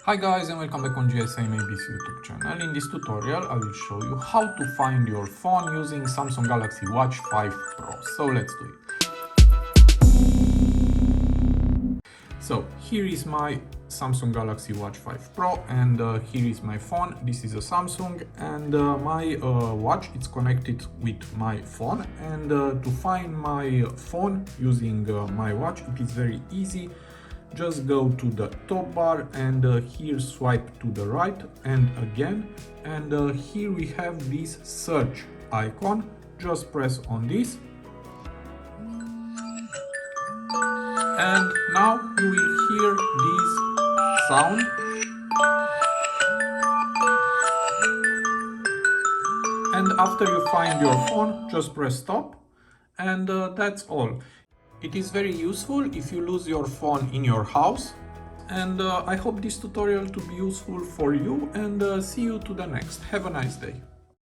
Hi guys and welcome back on GSM-ABC YouTube channel. In this tutorial I will show you how to find your phone using Samsung Galaxy Watch 5 Pro. So let's do it. So here is my Samsung Galaxy Watch 5 Pro and here is my phone. This is a Samsung and my watch is connected with my phone, and to find my phone using my watch it is very easy. Just go to the top bar and here swipe to the right and again, and here we have this search icon. Just press on this and now you will hear this sound, and after you find your phone just press stop, and that's all. It is very useful if you lose your phone in your house, and I hope this tutorial to be useful for you, and see you to the next. Have a nice day.